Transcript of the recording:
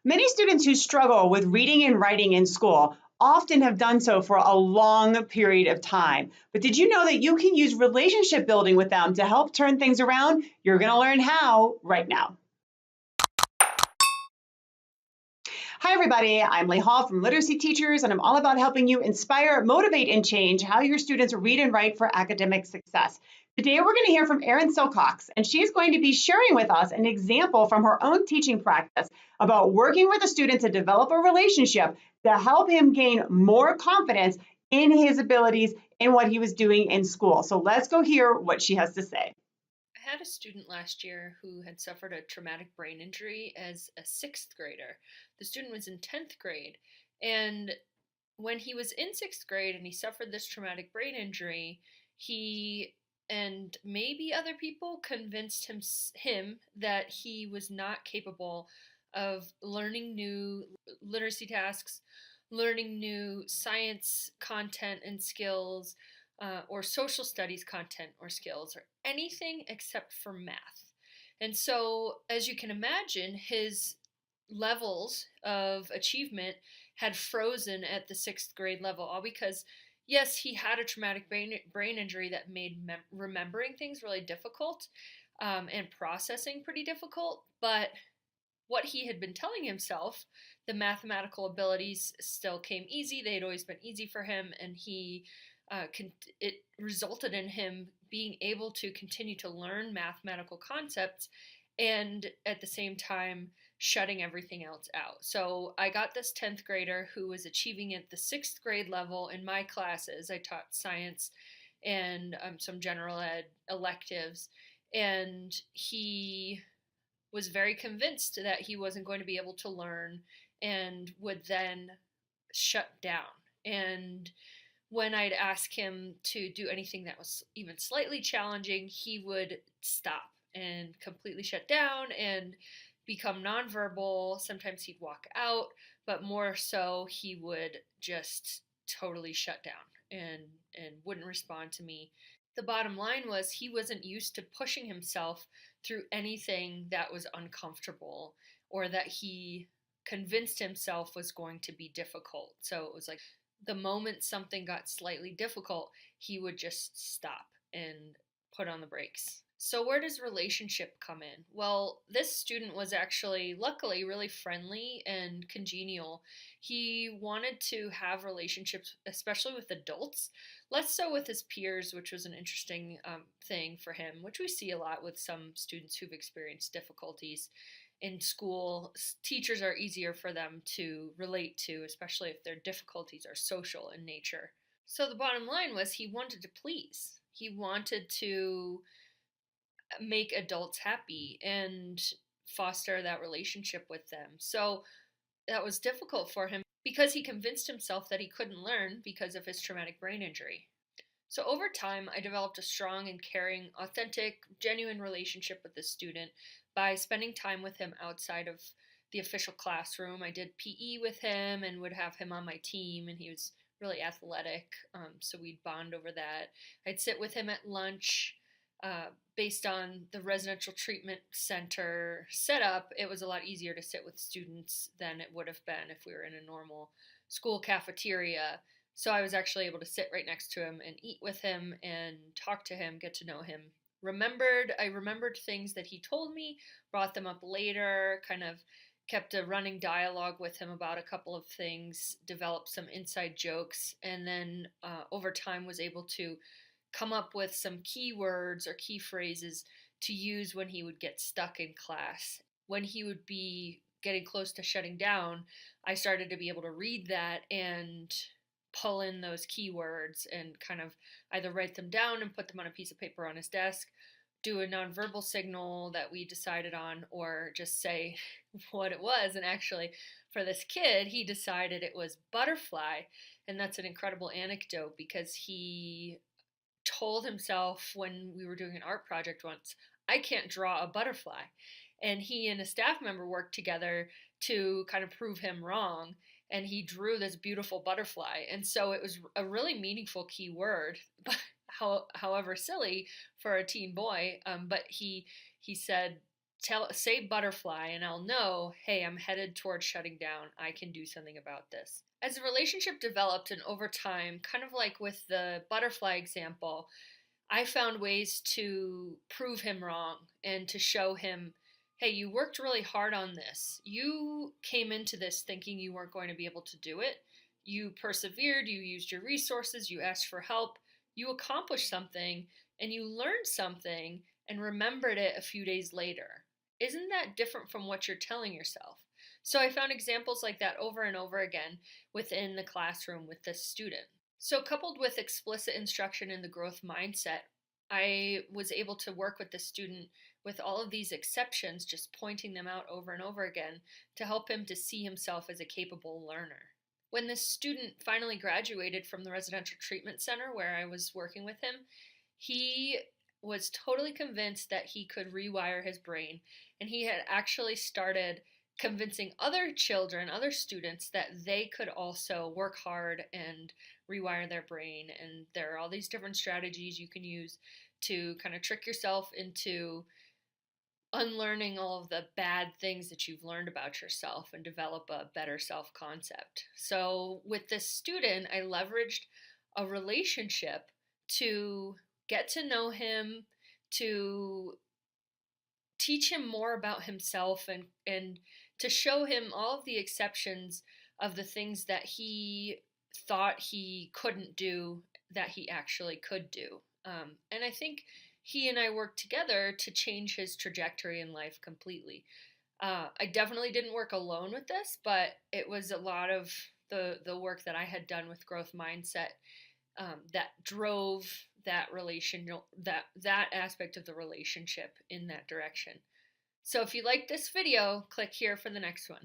Many students who struggle with reading and writing in school often have done so for a long period of time. But did you know that you can use relationship building with them to help turn things around? You're going to learn how right now. Hi, everybody. I'm Lee Hall from Literacy Teachers, and I'm all about helping you inspire, motivate, and change how your students read and write for academic success. Today, we're going to hear from Erin Silcox, and she's going to be sharing with us an example from her own teaching practice about working with a student to develop a relationship to help him gain more confidence in his abilities in what he was doing in school. So let's go hear what she has to say. I had a student last year who had suffered a traumatic brain injury as a sixth grader. The student was in 10th grade, and when he was in sixth grade and he suffered this traumatic brain injury, he and maybe other people convinced him that he was not capable of learning new literacy tasks, learning new science content and skills, or social studies content or skills, or anything except for math. And so, as you can imagine, his levels of achievement had frozen at the sixth grade level, all because, yes, he had a traumatic brain injury that made remembering things really difficult, and processing pretty difficult, but what he had been telling himself, the mathematical abilities still came easy. They had always been easy for him, and it resulted in him being able to continue to learn mathematical concepts and at the same time shutting everything else out. So I got this 10th grader who was achieving at the sixth grade level in my classes. I taught science and some general ed electives, and he was very convinced that he wasn't going to be able to learn and would then shut down. And when I'd ask him to do anything that was even slightly challenging, he would stop and completely shut down and become nonverbal. Sometimes he'd walk out, but more so he would just totally shut down and wouldn't respond to me. The bottom line was he wasn't used to pushing himself through anything that was uncomfortable or that he convinced himself was going to be difficult. So it was like the moment something got slightly difficult, he would just stop and put on the brakes. So, where does relationship come in? Well, this student was actually, luckily, really friendly and congenial. He wanted to have relationships, especially with adults, less so with his peers, which was an interesting thing for him, which we see a lot with some students who've experienced difficulties in school. Teachers are easier for them to relate to, especially if their difficulties are social in nature. So the bottom line was he wanted to please. He wanted to make adults happy and foster that relationship with them. So that was difficult for him because he convinced himself that he couldn't learn because of his traumatic brain injury. So over time, I developed a strong and caring, authentic, genuine relationship with this student by spending time with him outside of the official classroom. I did PE with him and would have him on my team, and he was really athletic, so we'd bond over that. I'd sit with him at lunch. Based on the residential treatment center setup, it was a lot easier to sit with students than it would have been if we were in a normal school cafeteria. So I was actually able to sit right next to him and eat with him and talk to him, get to know him. I remembered things that he told me, brought them up later, kind of kept a running dialogue with him about a couple of things, developed some inside jokes, and then over time was able to come up with some keywords or key phrases to use when he would get stuck in class. When he would be getting close to shutting down, I started to be able to read that and pull in those keywords and kind of either write them down and put them on a piece of paper on his desk, do a nonverbal signal that we decided on, or just say what it was. And actually, for this kid, he decided it was butterfly. And that's an incredible anecdote because he told himself when we were doing an art project once, I can't draw a butterfly. And he and a staff member worked together to kind of prove him wrong. And he drew this beautiful butterfly. And so it was a really meaningful key word, however silly for a teen boy. But he said say butterfly, and I'll know, hey, I'm headed towards shutting down. I can do something about this. As the relationship developed and over time, kind of like with the butterfly example, I found ways to prove him wrong and to show him, hey, you worked really hard on this. You came into this thinking you weren't going to be able to do it. You persevered, you used your resources, you asked for help, you accomplished something, and you learned something and remembered it a few days later. Isn't that different from what you're telling yourself? So I found examples like that over and over again within the classroom with this student. So, coupled with explicit instruction in the growth mindset, I was able to work with the student with all of these exceptions, just pointing them out over and over again to help him to see himself as a capable learner. When this student finally graduated from the residential treatment center where I was working with him, he was totally convinced that he could rewire his brain, and he had actually started convincing other children, other students, that they could also work hard and rewire their brain. And there are all these different strategies you can use to kind of trick yourself into unlearning all of the bad things that you've learned about yourself and develop a better self concept. So, with this student, I leveraged a relationship to get to know him, to teach him more about himself, and to show him all of the exceptions of the things that he thought he couldn't do that he actually could do. And I think he and I worked together to change his trajectory in life completely. I definitely didn't work alone with this, but it was a lot of the work that I had done with growth mindset that drove that aspect of the relationship in that direction. So if you like this video, click here for the next one.